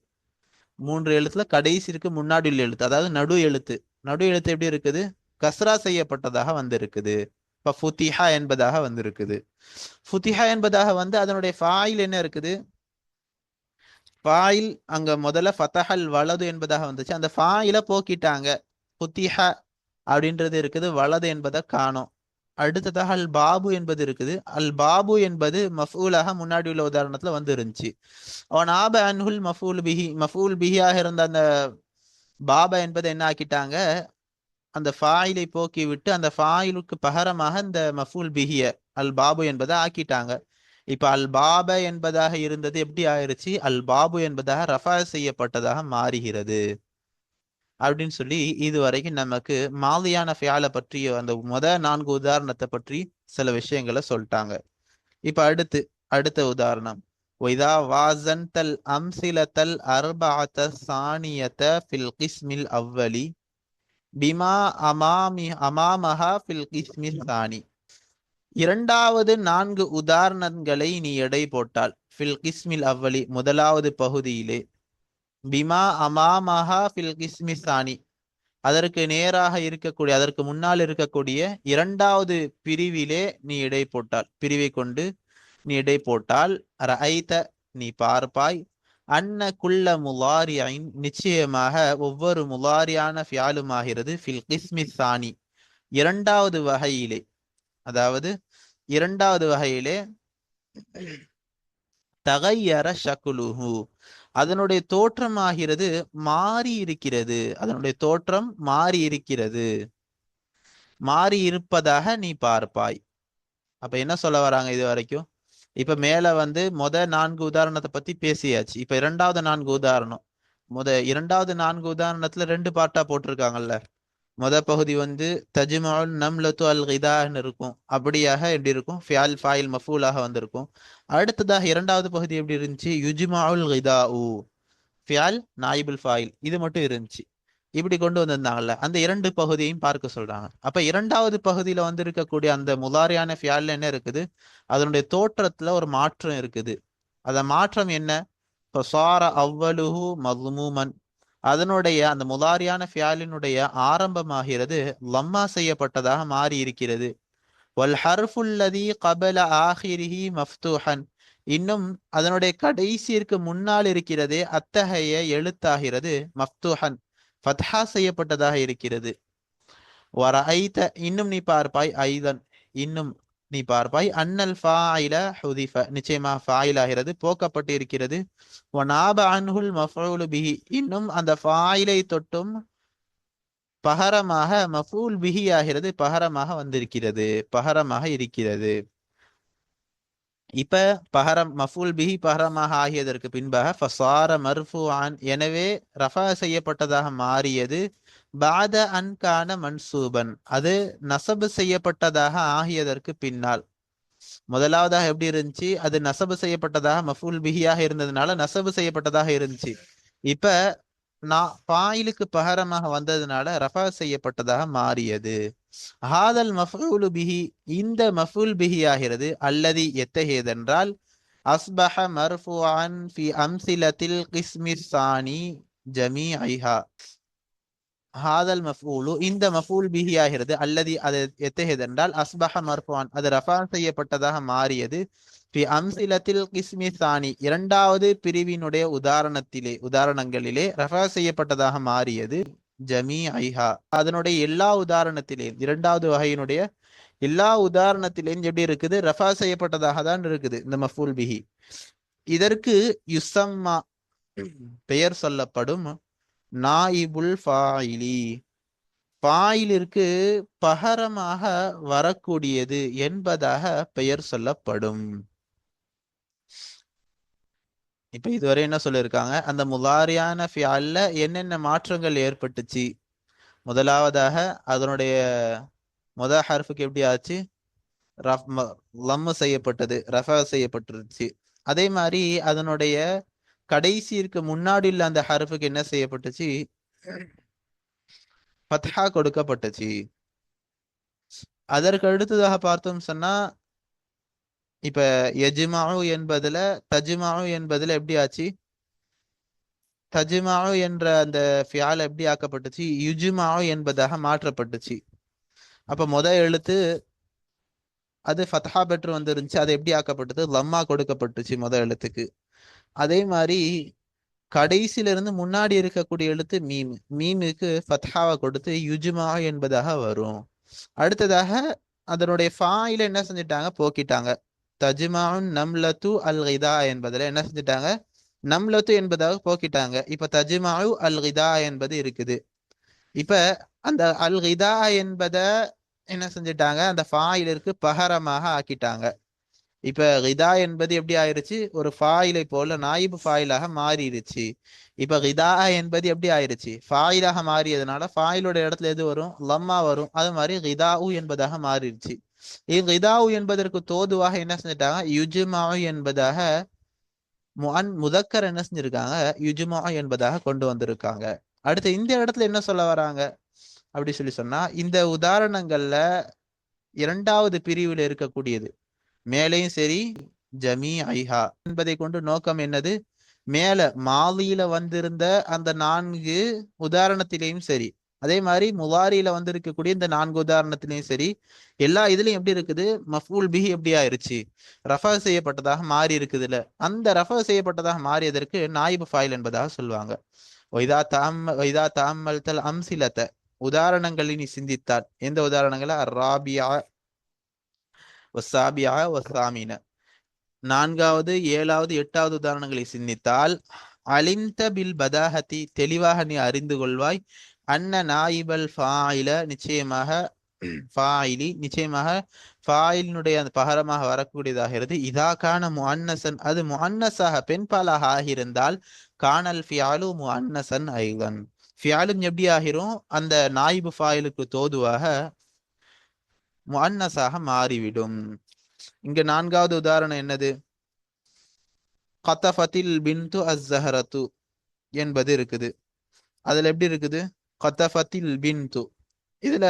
மூன்று எழுத்துல கடைசிற்கு முன்னாடி உள்ள எழுத்து, அதாவது நடு எழுத்து, நடு எழுத்து எப்படி இருக்குது, கஸ்ரா செய்யப்பட்டதாக வந்திருக்குது. இப்ப ஃபுத்திஹா என்பதாக வந்திருக்குது. ஃபுத்திஹா என்பதாக வந்து அதனுடைய ஃபாயில் என்ன இருக்குது, ஃபாயில் அங்க முதல்ல ஃபதஹல் வலது என்பதாக வந்துச்சு, அந்த ஃபாயில போக்கிட்டாங்க. ஃபுத்திஹா அப்படின்றது இருக்குது, வலது என்பதை காணோம். அடுத்ததாக அல் பாபு என்பது இருக்குது. அல் பாபு என்பது மஃஊலாக முன்னாடி உள்ள உதாரணத்துல வந்து இருந்துச்சு. அவன் ஆப அன்ஹுல் மஃஊல் பிஹி, மஃஊல் பிஹியாக இருந்த அந்த பாபா என்பதை என்ன ஆக்கிட்டாங்க, அந்த ஃபாயிலை போக்கி விட்டு அந்த ஃபாயிலுக்கு பகரமாக இந்த மஃபூல் பிஹிய அல் பாபு என்பதை ஆக்கிட்டாங்க. இப்ப அல் பாப என்பதாக இருந்தது எப்படி ஆயிருச்சு, அல் பாபு என்பதாக ரஃபா செய்யப்பட்டதாக மாறுகிறது. அப்படின்னு சொல்லி இதுவரைக்கும் நமக்கு மாலியான ஃபியாலை பற்றிய அந்த முத 4 உதாரணத்தை பற்றி சில விஷயங்களை சொல்லிட்டாங்க. இப்ப அடுத்த உதாரணம், வைதா வாசன்தல் அம்சிலத்தல் அர்பஅத சானியத ஃபில் கிஸ்மில் அவ்வலி பிமா அமாமஹா ஃபில் கிஸ்மி சானி, இரண்டாவது 4 உதாரணங்களை நீ எடை போட்டால், ஃபில் கிஸ்மில் அவ்வலி, முதலாவது பகுதியிலே, பிமா அமாமஹா ஃபில் கிஸ்மி சானி, அதற்கு நேராக இருக்கக்கூடிய, அதற்கு முன்னால் இருக்கக்கூடிய இரண்டாவது பிரிவிலே நீ எடை போட்டால், பிரிவை கொண்டு நீ எடை போட்டால், ரஐத, நீ பார்ப்பாய், அன்ன குல்ல முலாரியின், நிச்சயமாக ஒவ்வொரு முலாரியான ஃபியாலும் ஆகிறது, ஃபில் கிஸ்மி சானி, இரண்டாவது வகையிலே, அதாவது இரண்டாவது வகையிலே, தகையர ஷக்குலுஹு, அதனுடைய தோற்றம் ஆகிறது மாறி இருக்கிறது. அதனுடைய தோற்றம் மாறி இருக்கிறது, மாறி இருப்பதாக நீ பார்ப்பாய். அப்ப என்ன சொல்ல வராங்க இது வரைக்கும்? இப்ப மேல வந்து முத 4 உதாரணத்தை பத்தி பேசியாச்சு. இப்ப இரண்டாவது 4 உதாரணம். இரண்டாவது 4 உதாரணத்துல 2 பார்ட்டா போட்டிருக்காங்கல்ல. முத பகுதி வந்து தஜ்மஉன் நம்லத்து அல் கிதான்னு இருக்கும். அப்படியாக எப்படி இருக்கும்? ஃபியால் ஃபாயில் மஃபூலாக வந்திருக்கும். அடுத்ததாக இரண்டாவது பகுதி எப்படி இருந்துச்சு? யுஜ்மஉல் கிதாஉ, ஃபியால் நாயிபுல் ஃபாயில், இது மட்டும் இருந்துச்சு. இப்படி கொண்டு வந்திருந்தாங்கல்ல. அந்த 2 பகுதியையும் பார்க்க சொல்றாங்க. அப்ப இரண்டாவது பகுதியில வந்து இருக்கக்கூடிய அந்த முலாரியான ஃபியால் என்ன இருக்குது? அதனுடைய தோற்றத்துல ஒரு மாற்றம் இருக்குது. அந்த மாற்றம் என்ன? ஃபசார அவ்வலுஹு மதுமூமன், அதனுடைய அந்த முலாரியான ஃபியாலினுடைய ஆரம்பமாகிறது லம்மா செய்யப்பட்டதாக மாறி இருக்கிறது. வல் ஹர்ஃபுல்லதி கபல ஆஹிரிஹி மஃப்தூஹன், இன்னும் அதனுடைய கடைசியிற்கு முன்னால் இருக்கிறதே அத்தகைய எழுத்தாகிறது மஃப்தூஹன், ஃபத்ஹா செய்யப்பட்டதாக இருக்கிறது. வரஐத, இன்னும் நீ பார்ப்பாய், ஐதன், இன்னும் நீ பார்ப்பாய், அன்னல் ஃபாயில ஹுதிஃப, நிச்சயமாக ஃபாயில் ஆகிறது போக்கப்பட்டு இருக்கிறது. வநாப அன்ஹுல் மஃஊலு பிஹி, இன்னும் அந்த ஃபாயிலை தொட்டும் பகரமாக மஃஊல் பிஹி ஆகிறது பகரமாக வந்திருக்கிறது, பகரமாக இருக்கிறது. இப்ப பகரம் மஃஊல் பிஹி பகரமாக ஆகியதற்கு பின்பாக ஃபசார மர்ஃபூஅன், எனவே ரஃபா செய்யப்பட்டதாக மாறியது. பாத அன்கான மன்சூபன், அது நசபு செய்யப்பட்டதாக ஆகியதற்கு பின்னால். முதலாவதாக எப்படி இருந்துச்சு? அது நசபு செய்யப்பட்டதாக மஃஊல் பிஹியாக இருந்ததுனால நசபு செய்யப்பட்டதாக இருந்துச்சு. இப்ப நான் ஃபாயிலுக்கு பகரமாக வந்ததுனால ரஃபா செய்யப்பட்டதாக மாறியது. ஹாதல் மஃஊலு பிஹி, இந்த மஃஊல் பிஹி ஆகிறது அல்லதி எத்தகையதென்றால் அஸ்பஹ மர்ஃபூஅன் ஃபி அம்சிலத்தில் கிஸ்மி ஸானி ஜமீஇஹா. ஹாதல் மஃஊலு, இந்த மஃஊல் பிஹி ஆகிறது அல்லதி, அது எத்தகையதென்றால் அஸ்பஹ மர்ஃபூஅன், அது ரஃபா செய்யப்பட்டதாக மாறியது. ஃபி அம்சிலத்தில் கிஸ்மி ஸானி, இரண்டாவது பிரிவினுடைய உதாரணங்களிலே ரஃபா செய்யப்பட்டதாக மாறியது. ஜமீஇஹா, அதனுடைய எல்லா உதாரணத்திலேயும், இரண்டாவது வகையினுடைய எல்லா உதாரணத்திலேயும் எப்படி இருக்குது? ரஃபா செய்யப்பட்டதாக தான் இருக்குது இந்த மஃஊல் பிஹி. இதற்கு யுசம்மா, பெயர் சொல்லப்படும், நாயிபுல் ஃபாயிலி, ஃபாயிலிற்கு பகரமாக வரக்கூடியது என்பதாக பெயர் சொல்லப்படும். இப்ப இதுவரை என்ன சொல்லியிருக்காங்க? அந்த முலாரியான ஃபியால்ல என்னென்ன மாற்றங்கள் ஏற்பட்டுச்சு? முதலாவதாக அதனுடைய ஹர்ஃபுக்கு எப்படி ஆச்சு? லம்மு செய்யப்பட்டது, ரஃபா செய்யப்பட்டுருச்சு. அதே மாதிரி அதனுடைய கடைசியிற்கு முன்னாடி உள்ள அந்த ஹர்ஃபுக்கு என்ன செய்யப்பட்டுச்சு? ஃபத்ஹா கொடுக்கப்பட்டுச்சு. அதற்கு அடுத்ததாக பார்த்தோம் சொன்னா, இப்ப யஜ்மஉ என்பதுல தஜ்மஉ என்பதுல எப்படி ஆச்சு? தஜ்மஉ என்ற அந்த ஃபியால் எப்படி ஆக்கப்பட்டுச்சு? யுஜ்மஉ என்பதாக மாற்றப்பட்டுச்சு. அப்ப எழுத்து அது ஃபத்ஹா பெற்று வந்துருந்துச்சு. அது எப்படி ஆக்கப்பட்டது? லம்மா கொடுக்கப்பட்டுச்சு எழுத்துக்கு. அதே மாதிரி கடைசியில இருந்து முன்னாடி இருக்கக்கூடிய எழுத்து மீம், மீமுக்கு ஃபத்ஹாவை கொடுத்து யுஜ்மா என்பதாக வரும். அடுத்ததாக அதனுடைய ஃபாயில என்ன செஞ்சிட்டாங்க? போக்கிட்டாங்க. தஜ்மாஉன் நம்லத்து அல் கிதா என்பதுல என்ன செஞ்சிட்டாங்க? நம்லத்து என்பதாக போக்கிட்டாங்க. இப்ப தஜ்மாஉ அல் கிதா என்பது இருக்குது. இப்ப அந்த அல் கிதா என்பதை என்ன செஞ்சிட்டாங்க? அந்த ஃபாயிலிற்கு பகரமாக ஆக்கிட்டாங்க. இப்ப கிதா என்பது எப்படி ஆயிருச்சு? ஒரு ஃபாயிலை போல நாயிபு ஃபாயிலாக மாறிடுச்சு. இப்ப கிதா என்பது எப்படி ஆயிருச்சு? ஃபாயிலாக மாறியதுனால ஃபாயிலோட இடத்துல எது வரும்? லம்மா வரும். அது மாதிரி கிதாஉ என்பதாக மாறிடுச்சு. கிதாஉ என்பதற்கு தோதுவாக என்ன செஞ்சிட்டாங்க? யுஜ்மாஉ என்பதாக முதக்கர் என்ன செஞ்சிருக்காங்க? யுஜ்மாஉ என்பதாக கொண்டு வந்திருக்காங்க. அடுத்து இந்த இடத்துல என்ன சொல்ல வராங்க அப்படி சொன்னா, இந்த உதாரணங்கள்ல இரண்டாவது பிரிவில் இருக்கக்கூடியது மேலையும் சரி ஜமீஇஹா என்பதை கொண்டு நோக்கம் என்னது? மேல மாலியில வந்திருந்த அந்த 4 உதாரணத்திலையும் சரி, அதே மாதிரி முலாரியில வந்திருக்கக்கூடிய இந்த 4 உதாரணத்திலையும் சரி, எல்லா இதுலயும் எப்படி இருக்குது? மஃஊல் பிஹி எப்படி ஆயிருச்சு? ரஃபா செய்யப்பட்டதாக மாறி இருக்குதுல்ல. அந்த ரஃபா செய்யப்பட்டதாக மாறியதற்கு நாயிபு ஃபாயில் என்பதாக சொல்லுவாங்க. வைதா தஅம்மல்தல் அம்சிலத, உதாரணங்களை நீ சிந்தித்தால். எந்த உதாரணங்களை? அர்ராபியா வஸ்ஸாபியா வஸ்ஸாமின, 4வது 7வது 8வது உதாரணங்களை சிந்தித்தால் அலிம்த பில் பதாஹதி தெளிவாக நீ அறிந்து கொள்வாய். அன்ன நாயிபல் ஃபாயில நிச்சயமாக ஃபாயிலி நிச்சயமாக ஃபாயிலினுடைய அந்த பகரமாக வரக்கூடியதாகிறது. இதா கான முஅன்னசன் அது முஅன்னஸாக பெண்பாலாக ஆகியிருந்தால் கானல் ஃபியாலு முஅன்னசன் ஐதன் ஃபியாலும் எப்படி ஆகிரும் அந்த நாயிபு ஃபாயிலுக்கு தோதுவாக முஅன்னஸாக மாறிவிடும். இங்க நான்காவது உதாரணம் என்னது? கத்தஃபத்தில் பின்து அஸ்ஸஹரத்து என்பது இருக்குது. அதுல எப்படி இருக்குது? கத்தஃபத்தில் பின்து, இதுல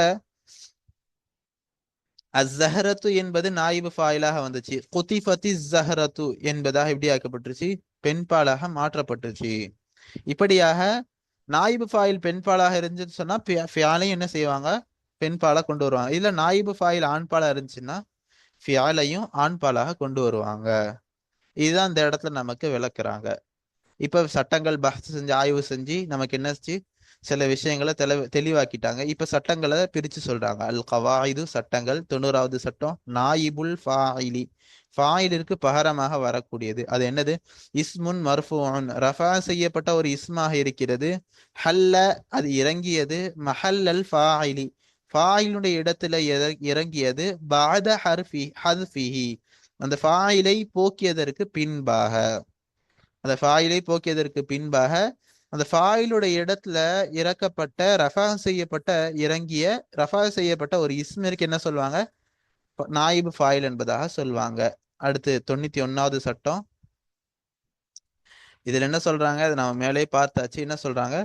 அஸ்ஸஹரத்து என்பது நாயிபு ஃபாயிலாக வந்துச்சு. குதிஃபத்தி ஸஹரத்து என்பதாக எப்படி ஆக்கப்பட்டுருச்சு? பெண்பாலாக மாற்றப்பட்டுச்சு. இப்படியாக நாயிபு ஃபாயில் பெண்பாலாக இருந்துச்சுன்னு சொன்னா ஃபியாலையும் என்ன செய்வாங்க? பெண்பாலா கொண்டு வருவாங்க. இதுல நாயிபு ஃபாயில் ஆண்பாலா இருந்துச்சுன்னா ஃபியாலையும் ஆண்பாலாக கொண்டு வருவாங்க. இதுதான் இந்த இடத்துல நமக்கு விளக்குறாங்க. இப்ப சட்டங்கள் பஹ்ஸ் செஞ்சு ஆய்வு செஞ்சு நமக்கு என்ன சில விஷயங்களை தெளிவாக்கிட்டாங்க. இப்ப சட்டங்களை பிரிச்சு சொல்றாங்க. அல் கவாயிது சட்டங்கள். 90வது சட்டம் நாயிபுல் ஃபாயிலி ஃபாயிலிற்கு பகரமாக வரக்கூடியது. அது என்னது? இஸ்முன் மர்ஃபூன் ரஃபா செய்யப்பட்ட ஒரு இஸ்மாக இருக்கிறது. ஹல்ல அது இறங்கியது. மஹல்லல் ஃபாயிலி ஃபாயிலுடைய இடத்துல இறங்கியது. பாத ஹர்ஃபிஹி அந்த ஃபாயிலை போக்கியதற்கு பின்பாக அந்த ஃபாயிலை போக்கியதற்கு பின்பாக அந்த ஃபாயிலுடைய இடத்துல இறக்கப்பட்ட ரஃபா செய்யப்பட்ட ஒரு இஸ்மிற்கு என்ன சொல்லுவாங்க? நாயிபு ஃபாயில் என்பதாக சொல்லுவாங்க. அடுத்து 91வது சட்டம். இதுல என்ன சொல்றாங்க? அது நம்ம மேலே பார்த்தாச்சு. என்ன சொல்றாங்க?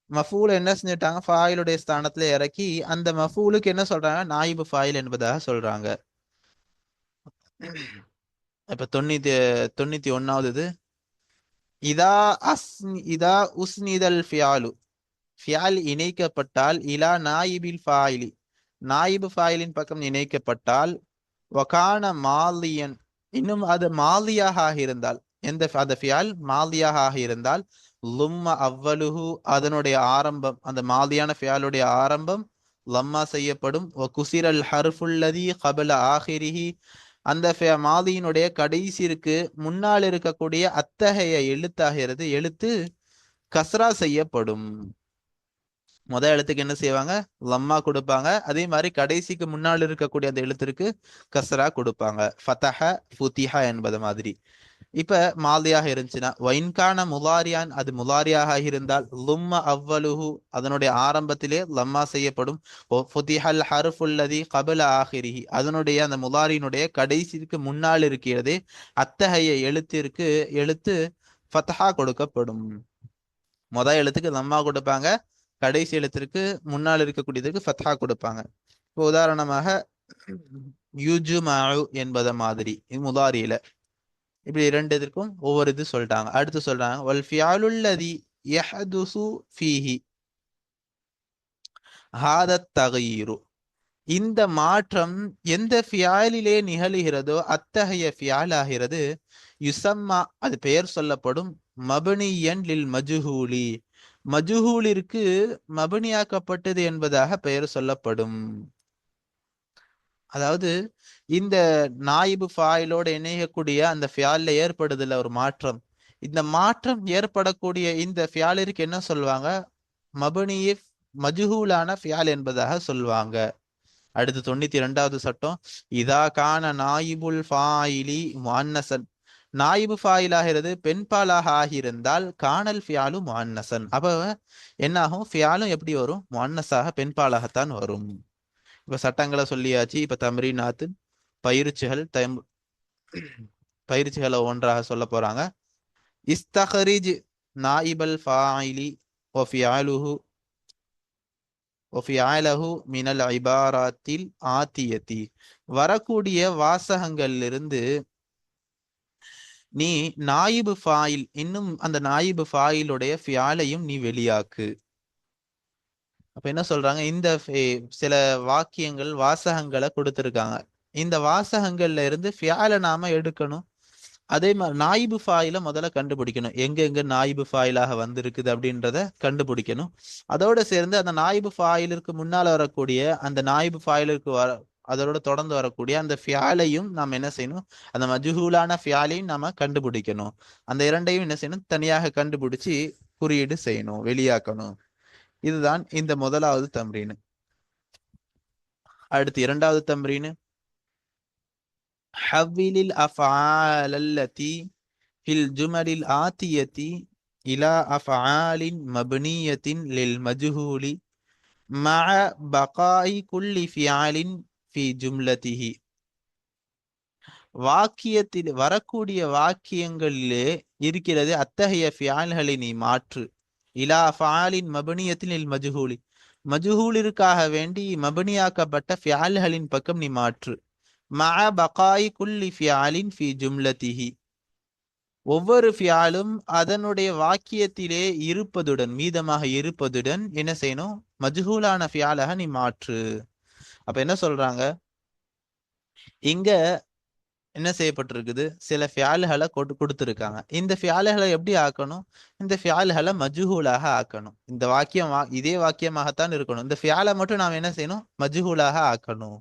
மஃபூல் என்ன செஞ்சுட்டாங்க? ஃபாயிலுடைய ஸ்தானத்துல இறக்கி அந்த மஃபூலுக்கு என்ன சொல்றாங்க? நாயிபு ஃபாயில் என்பதாக சொல்றாங்க. இப்ப 91வது இதா உஸ்னிதல் ஃபியாலு ஃபியால் இணைக்கப்பட்டால் இலா நாயிபில் ஃபாயிலி நாயிபு ஃபாயிலின் பக்கம் இணைக்கப்பட்டால் வகான மாலியன் இன்னும் அது மாலியாக ஆகியிருந்தால் அந்த ஃபியால் மாலியாக ஆகியிருந்தால் லும்ம அவ்வலுஹு அதனுடைய ஆரம்பம் அந்த மாலியான ஃபியாலுடைய ஆரம்பம் லம்மா செய்யப்படும். குசிரல் ஹர்ஃபுல்லதி கபல ஆஹிரிஹி அந்த மாதியினுடைய கடைசிற்கு முன்னால் இருக்கக்கூடிய அத்தகைய எழுத்தாகிறது எழுத்து கஸ்ரா செய்யப்படும். முதல் எழுத்துக்கு என்ன செய்வாங்க? லம்மா கொடுப்பாங்க. அதே மாதிரி கடைசிக்கு முன்னால் இருக்கக்கூடிய அந்த எழுத்திற்கு கஸ்ரா கொடுப்பாங்க. ஃபதஹ ஃபுதிஹா என்பது மாதிரி. இப்ப மாலியாக இருந்துச்சுன்னா வைன்கான முலாரியான் அது முலாரியாக இருந்தால் லும்ம அவ்வலுஹு அதனுடைய ஆரம்பத்திலே லம்மா செய்யப்படும். ஃபுதிஹல் ஹர்ஃபுல்லதி கபல ஆஹிரிஹி அதனுடைய அந்த முலாரியினுடைய கடைசிக்கு முன்னால் இருக்கிறது அத்தகைய எழுத்து ஃபதஹா கொடுக்கப்படும். முதல் எழுத்துக்கு லம்மா கொடுப்பாங்க. கடைசி எழுத்திற்கு முன்னால் இருக்கக்கூடியதற்கு ஃபத்ஹா கொடுப்பாங்க. இப்போ உதாரணமாக யுஜுமஉ என்பத மாதிரி முதாரியில இப்படி இரண்டு இதற்கும் ஒவ்வொரு இது சொல்லிட்டாங்க. அடுத்து சொல்றாங்க வல் ஃபியாலுல்லதி யஹதுசு ஃபீஹி ஹாத தகயீரு இந்த மாற்றம் எந்த ஃபியாலிலே நிகழ்கிறதோ அத்தகைய ஃபியால் ஆகிறது. யுசம்மா அது பெயர் சொல்லப்படும். மபனியன் லில் மஜ்ஹூலி மஜ்ஹூலிற்கு மபனியாக்கப்பட்டது என்பதாக பெயர் சொல்லப்படும். அதாவது இந்த நாயிபு ஃபாயிலோடு இணையக்கூடிய அந்த ஃபியால்ல ஏற்படுதுல ஒரு மாற்றம். இந்த மாற்றம் ஏற்படக்கூடிய இந்த ஃபியாலிற்கு என்ன சொல்லுவாங்க? மபனிய மஜ்ஹூலான ஃபியால் என்பதாக சொல்லுவாங்க. அடுத்து 92வது சட்டம் இதா கான நாயிபுல் ஃபாயிலி முஅன்னசன் நாயிபு ஃபாயில் ஆகிறது பெண்பாலாக ஆகியிருந்தால் கானல் ஃபியாலு முஅன்னசன் அப்ப என்ன ஆகும்? ஃபியாலும் எப்படி வரும்? முஅன்னஸாக பெண்பாலாகத்தான் வரும். இப்ப சட்டங்களை சொல்லியாச்சு. இப்ப தம்ரீனாத்து பயிற்சிகளை ஒன்றாக சொல்ல போறாங்க. இஸ்தஹரிஜ் நாயிபல் ஃபாயிலி ஒஃபியாலஹு மினல் இபாராத்தில் ஆத்தியதி வரக்கூடிய வாசகங்களிலிருந்து நீ நாயிபு ஃபாயில் இன்னும் அந்த நாயிபு ஃபாயிலுடைய ஃபியாலையும் நீ வெளியாக்கு. அப்ப என்ன சொல்றாங்க? இந்த சில வாக்கியங்கள் வாசகங்களை கொடுத்திருக்காங்க. இந்த வாசகங்கள்ல இருந்து ஃபியாலை நாம எடுக்கணும். அதே மாதிரி நாயிபு ஃபாயில முதல்ல கண்டுபிடிக்கணும். எங்க நாயிபு ஃபாயிலாக வந்திருக்குது அப்படின்றத கண்டுபிடிக்கணும். அதோட சேர்ந்து அந்த நாயிபு ஃபாயிலிற்கு முன்னால் வரக்கூடிய அந்த நாயிபு ஃபாயிலுக்கு அதோட தொடர்ந்து வரக்கூடிய அந்த ஃபியாலையும் நாம் என்ன செய்யணும், அந்த மஜ்ஹூலான ஃபியாலையும் நாம கண்டுபிடிக்கணும். அந்த இரண்டையும் என்ன செய்யணும், தனியாக கண்டுபிடிச்சு குறியீடு செய்யணும், வெளியாக்கணும். இதுதான் இந்த முதலாவது தம்ரீன். அடுத்து இரண்டாவது தம்ரீன், ஹவ்விலில் அஃஆலல்லதி ஃபில் ஜுமலில் ஆத்தியதி இலா அஃஆலின் மப்னியத்தின் லில் மஜ்ஹூலி மஅ பகாஇ குல்லி ஃபியாலின் ஃபி ஜும்லதிஹி. வாக்கியத்தில் வரக்கூடிய வாக்கியங்களிலே இருக்கிறது அத்தகைய ஃபியால்களை நீ மாற்று. இலா ஃபாலின் மபனியத்தில் மஜ்ஹூலி, மஜ்ஹூலிற்காக வேண்டி மபனியாக்கப்பட்ட ஃபியால்களின் பக்கம் நீ மாற்று. மஅ பகாய் குல்லி ஃபியாலின் ஃபி ஜும்லதிஹி, ஒவ்வொரு ஃபியாலும் அதனுடைய வாக்கியத்திலே இருப்பதுடன், மீதமாக இருப்பதுடன் என்ன செய்யணும், மஜ்ஹூலான ஃபியாலாக நீ மாற்று. அப்ப என்ன சொல்றாங்க இங்க, என்ன செய்யப்பட்டிருக்குது, சில ஃபியால்களை கொடுத்துருக்காங்க. இந்த ஃபியால்களை எப்படி ஆக்கணும், இந்த ஃபியால்களை மஜ்ஹூலாக ஆக்கணும். இந்த வாக்கியம் இதே வாக்கியமாகத்தான் இருக்கணும், இந்த ஃபியாலை மட்டும் நாம் என்ன செய்யணும், மஜ்ஹூலாக ஆக்கணும்,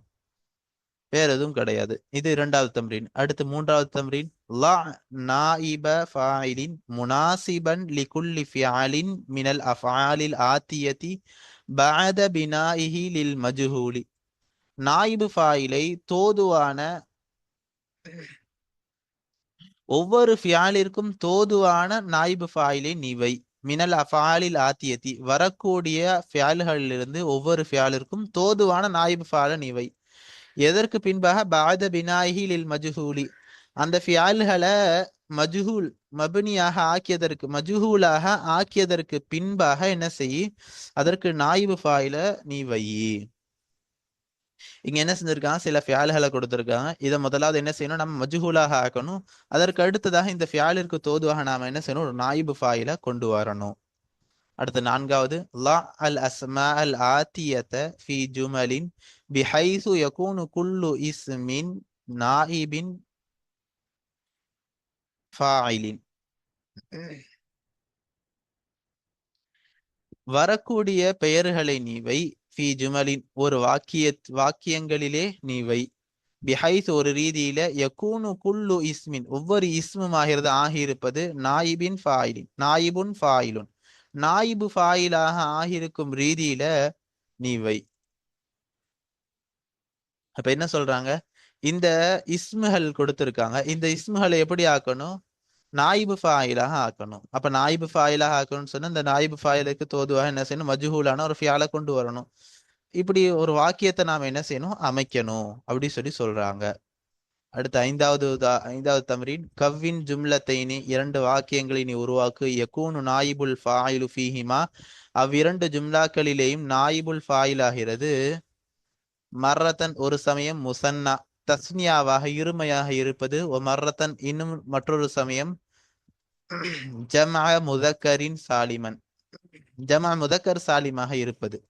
வேற எதுவும் கிடையாது. இது இரண்டாவது தம்ரீன். அடுத்து மூன்றாவது தம்ரீன், லா நாயிப ஃபாயிலின் முனாசிபன் லிகுல்லி ஃபியாலின் மினல் அஃஆலில் ஆத்தியதி பஅத பினாஇஹி லில் மஜ்ஹூலி. நாயிபு ஃபாயிலை தோதுவான, ஒவ்வொரு ஃபியாலிற்கும் தோதுவான நாயிபு ஃபாயிலை நீ வை. மினல் அஃஆலில் ஆத்தியதி, வரக்கூடிய ஃபியால்களிலிருந்து ஒவ்வொரு ஃபியாலிற்கும் தோதுவான நாயிபு ஃபாயிலை நீ வை. எதற்கு பின்பாக பஅத பினாஇஹி லில் மஜ்ஹூலி, அந்த ஃபியால்களை மஜ்ஹூல் மப்னியாக ஆக்கியதற்கு, மஜ்ஹூலாக ஆக்கியதற்கு பின்பாக என்ன செய், அதற்கு நாயிபு ஃபாயிலை நீ வை. இங்க என்ன செஞ்சிருக்காங்க, சில ஃபியால்களை கொடுத்திருக்காங்க. இதை முதலாவது என்ன செய்யணும், நம்ம மஜ்ஹூலாக ஆக்கணும். அதற்கு அடுத்ததாக இந்த ஃபியாலிற்கு தோதுவாக நாம என்ன செய்யணும், ஒரு நாயிபு ஃபாயிலை கொண்டு வரணும். அடுத்து நான்காவது, லா அல் அஸ்மா அல் ஆத்தியத ஃபி ஜுமலின் பிஹைசு யகூனு குல்லு இஸ்மின் நாயிபின் ஃபாயிலின். வரக்கூடிய பெயர்களை நீ வை, ஃபி ஜுமலின் ஒரு வாக்கியங்களிலே நீ வை, பிஹைஸ் ஒரு ரீதியில, யகூனு குல்லு இஸ்மின் ஒவ்வொரு இஸ்மும் ஆகியிருப்பது, நாயிபின் ஃபாயிலின் நாயிபுன் ஃபாயிலுன் நாயிபு ஃபாயிலாக ஆகியிருக்கும் ரீதியில நீ வை. அப்ப என்ன சொல்றாங்க, இந்த இஸ்முகள் கொடுத்திருக்காங்க, இந்த இஸ்முகளை எப்படி ஆக்கணும், நாயிபு ஃபாயிலாக ஆக்கணும். அப்ப நாயிபு ஃபாயிலாக ஆக்கணும்னு சொன்னா இந்த நாயிபு ஃபாயிலுக்கு தோதுவாக என்ன செய்யணும், மஜ்ஹூலான ஒரு ஃபியாலை கொண்டு வரணும். இப்படி ஒரு வாக்கியத்தை நாம என்ன செய்யணும், அமைக்கணும் அப்படி சொல்றாங்க. அடுத்து ஐந்தாவது தம்ரீன், கவ்வின் ஜும்லத்தைனி இரண்டு வாக்கியங்களை நீ உருவாக்கு, யகூனு நாயிபுல் ஃபாயிலு ஃபீஹிமா அவ்விரண்டு ஜும்லாக்களிலேயும் நாயிபுல் ஃபாயில் ஆகிறது, மர்ரத்தன் ஒரு சமயம், முசன்னா தஸ்னியாவாக இருமையாக இருப்பது, மர்ரத்தன் இன்னும் மற்றொரு சமயம், ஜம்அ முதக்கரின் சாலிமன் ஜம்அ முதக்கர் சாலிமாக இருப்பது.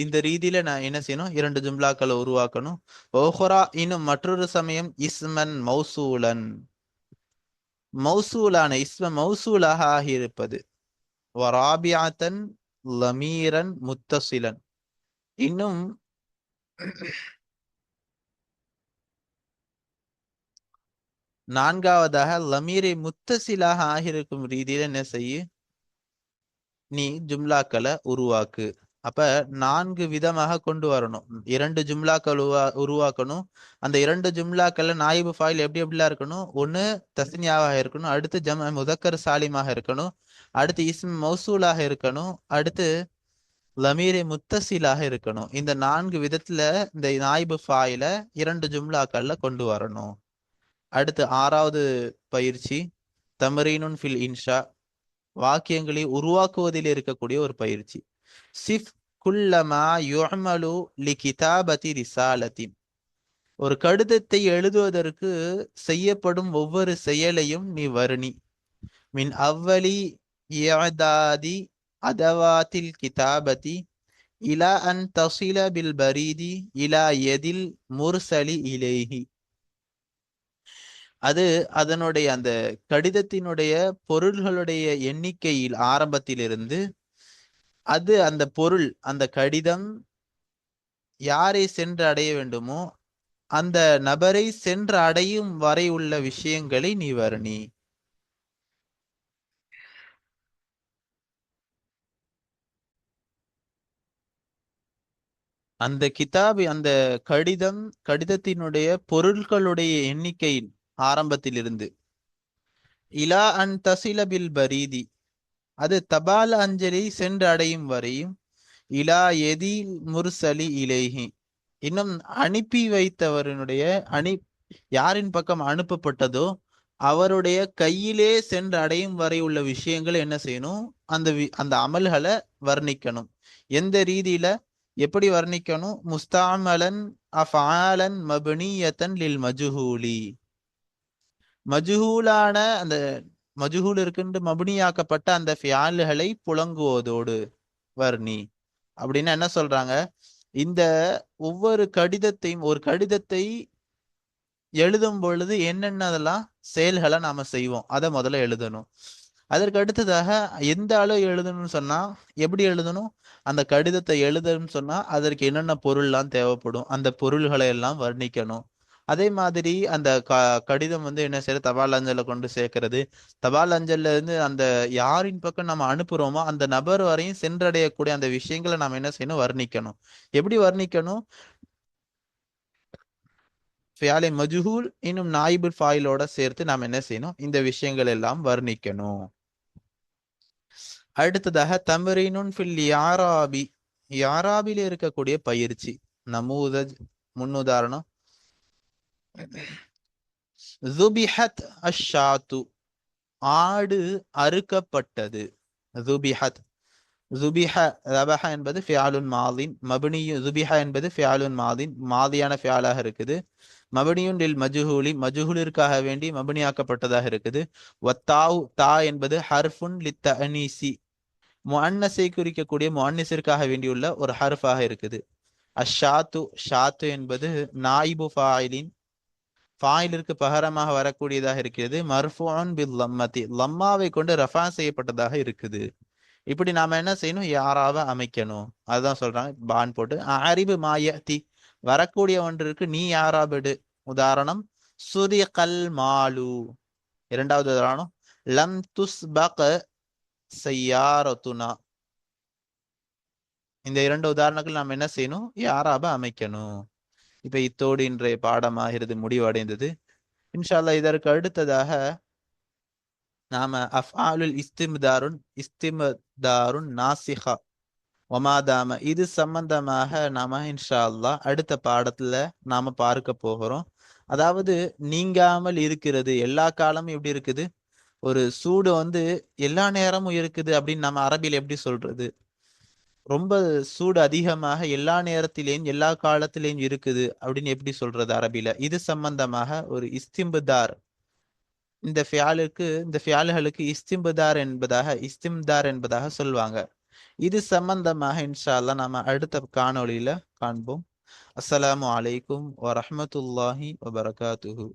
இந்த ரீதியில நான் என்ன செய்யணும், இரண்டு ஜும்லாக்களை உருவாக்கணும். ஓஹரா இன்னும் மற்றொரு சமயம், இஸ்மன் மௌசூலன் மௌசூலான இஸ்ம மௌசூலாக ஆகியிருப்பது, வராபியாத்தன் லமீரன் முத்தசிலன் இன்னும் நான்காவதாக லமீரை முத்தசிலாக ஆகியிருக்கும் ரீதியில என்ன செய்ய, நீ ஜும்லாக்களை உருவாக்கு. அப்ப நான்கு விதமாக கொண்டு வரணும். இரண்டு ஜும்லாக்கள் உருவாக்கணும். அந்த இரண்டு ஜும்லாக்கள்ல நாயிபு ஃபாயில் எப்படி எப்படிலாம் இருக்கணும், ஒண்ணு தஸ்னியாவாக இருக்கணும், அடுத்து ஜம்அ முதக்கர் சாலிமாக இருக்கணும், அடுத்து இஸ்ம் மௌசூலாக இருக்கணும், அடுத்து லமீரை முத்தசிலாக இருக்கணும். இந்த நான்கு விதத்துல இந்த நாயிபு ஃபாயில இரண்டு ஜும்லாக்கள்ல கொண்டு வரணும். அடுத்து ஆறாவது பயிற்சி, தமரீனுன் ஃபில் இன்ஷா, வாக்கியங்களை உருவாக்குவதில் இருக்கக்கூடிய ஒரு பயிற்சி. சிஃப் குல்லமா யுஅமலு லிகிதாபதி ரிசாலத்தின், ஒரு கடிதத்தை எழுதுவதற்கு செய்யப்படும் ஒவ்வொரு செயலையும் நீ வர்ணி. மின் அவ்வலி இஅதாதி அதவாத்தில் கிதாபதி இலா அன் தஸில பில் பரீதி இலா யதில் முர்சலி இலைஹி. அது அதனுடைய அந்த கடிதத்தினுடைய பொருள்களுடைய எண்ணிக்கையில் ஆரம்பத்திலிருந்து, அது அந்த பொருள் அந்த கடிதம் யாரை சென்று அடைய வேண்டுமோ அந்த நபரை சென்று அடையும் வரை உள்ள விஷயங்களை நீ வர்ணி. அந்த கிதாப், அந்த கடிதத்தினுடைய பொருட்களுடைய எண்ணிக்கை ஆரம்பத்தில் இருந்து இலா அன் தசில பில் பரீதி, அது தபால் அஞ்சலி சென்று அடையும் வரையும், இலா எதில் முர்சலி இலேஹி, இன்னும் அனுப்பி வைத்தவருடைய அனு யாரின் பக்கம் அனுப்பப்பட்டதோ அவருடைய கையிலே சென்று அடையும் வரை உள்ள விஷயங்கள் என்ன செய்யணும், அந்த அமல்களை வர்ணிக்கணும். எந்த ரீதியில, எப்படி வர்ணிக்கணும்? முஸ்தாமலன் அஃஆலன் மப்னியத்தன் லில் மஜ்ஹூலி, மஜ்ஹூலான அந்த மஜ்ஹூல் இருக்கின்ற மபுனியாக்கப்பட்ட அந்த ஃபியால்களை புழங்குவதோடு வர்ணி. அப்படின்னா என்ன சொல்றாங்க? இந்த ஒவ்வொரு கடிதத்தையும், ஒரு கடிதத்தை எழுதும் பொழுது என்னென்னதெல்லாம் செயல்களை நாம செய்வோம் அதை முதல்ல எழுதணும். அதற்கு அடுத்ததாக எந்த அளவு எழுதணும்னு சொன்னா எப்படி எழுதணும்? அந்த கடிதத்தை எழுதணும்னு சொன்னா அதற்கு என்னென்ன பொருள்லாம் தேவைப்படும், அந்த பொருள்களை எல்லாம் வர்ணிக்கணும். அதே மாதிரி அந்த கடிதம் என்ன செய்யறது, தபால் அஞ்சல கொண்டு சேர்க்கிறது. தபால் அஞ்சல்ல இருந்து அந்த யாரின் பக்கம் நம்ம அனுப்புறோமோ அந்த நபர் வரையும் சென்றடையக்கூடிய அந்த விஷயங்களை நாம என்ன செய்யணும், வர்ணிக்கணும். எப்படி வர்ணிக்கணும்? ஃபியாலே மஜ்ஹூல் இன்னும் நாயிபுல் ஃபாயிலோட சேர்த்து நாம் என்ன செய்யணும், இந்த விஷயங்கள் எல்லாம் வர்ணிக்கணும். அடுத்ததாக தம்ரீனுன் ஃபில் யாராபி, யாராபில இருக்கக்கூடிய பயிற்சி. நமூதஜ், முன்னுதாரணம். ஜுபிஹத் அஷ்ஷாத்து, ஆடு அறுக்கப்பட்டது. ஜுபிஹத், ஜுபிஹ ரபஹ என்பது ஃபியாலுன் மாதின் மபனியு, ஜுபிஹ என்பது ஃபியாலுன் மாதின் மாதியான ஃபியாலாக இருக்குது. மபனியுன் லில் மஜ்ஹூலி, மஜ்ஹூலிற்காக வேண்டி மபனியாக்கப்பட்டதாக இருக்குது. வத்தாவு, தா என்பது ஹர்ஃபுன் லித் தஅனீசி, முஅன்னஸை குறிக்கக்கூடிய முஅன்னிஸிற்காக வேண்டியுள்ள ஒரு ஹர்ஃபாக இருக்குது. அஷாத்து, ஷாத்து என்பது நாயிபு ஃபாயிலின், ஃபாயிலிற்கு பகரமாக வரக்கூடியதாக இருக்கிறது. மர்ஃபூன் பில் லம்மதி, லம்மாவை கொண்டு ரஃபா செய்யப்பட்டதாக இருக்குது. இப்படி நாம என்ன செய்யணும், யாராவ அமைக்கணும். அதுதான் சொல்றாங்க பான் போட்டு. அரிபு மாயத்தி, வரக்கூடிய ஒன்றிற்கு நீ யாராபிடு. உதாரணம் சுரிகல் மாலு. இரண்டாவது உதாரணம் லம் துஸ்பக சையாரத்துனா. இந்த இரண்டு உதாரணங்கள் நாம் என்ன செய்யணும், யாராப அமைக்கணும். இப்ப இத்தோடு இன்றைய பாடமாகிறது முடிவடைந்தது. இன்ஷா அல்லாஹ் இதற்கு அடுத்ததாக நாம அஃஆலுல் இஸ்திம்தாருன் நாசிஹா ஒமாதாம, இது சம்பந்தமாக நாம இன்ஷா அல்லாஹ் அடுத்த பாடத்துல நாம பார்க்க போகிறோம். அதாவது நீங்காமல் இருக்கிறது, எல்லா காலமும் எப்படி இருக்குது, ஒரு சூடு எல்லா நேரமும் இருக்குது அப்படின்னு நம்ம அரபியில் எப்படி சொல்றது? ரொம்ப சூடு அதிகமாக எல்லா நேரத்திலேயும் எல்லா காலத்திலேயும் இருக்குது அப்படின்னு எப்படி சொல்றது அரபில? இது சம்பந்தமாக ஒரு இஸ்திம்புதார், இந்த ஃபியாலுகளுக்கு இஸ்திம்தார் என்பதாக சொல்லுவாங்க. இது சம்பந்தமாக இன்ஷா அல்லாஹ் நாம அடுத்த காணொளியில காண்போம். அஸ்ஸலாமு அலைக்கும் வரஹ்மத்துல்லாஹி வபரகாத்துஹு.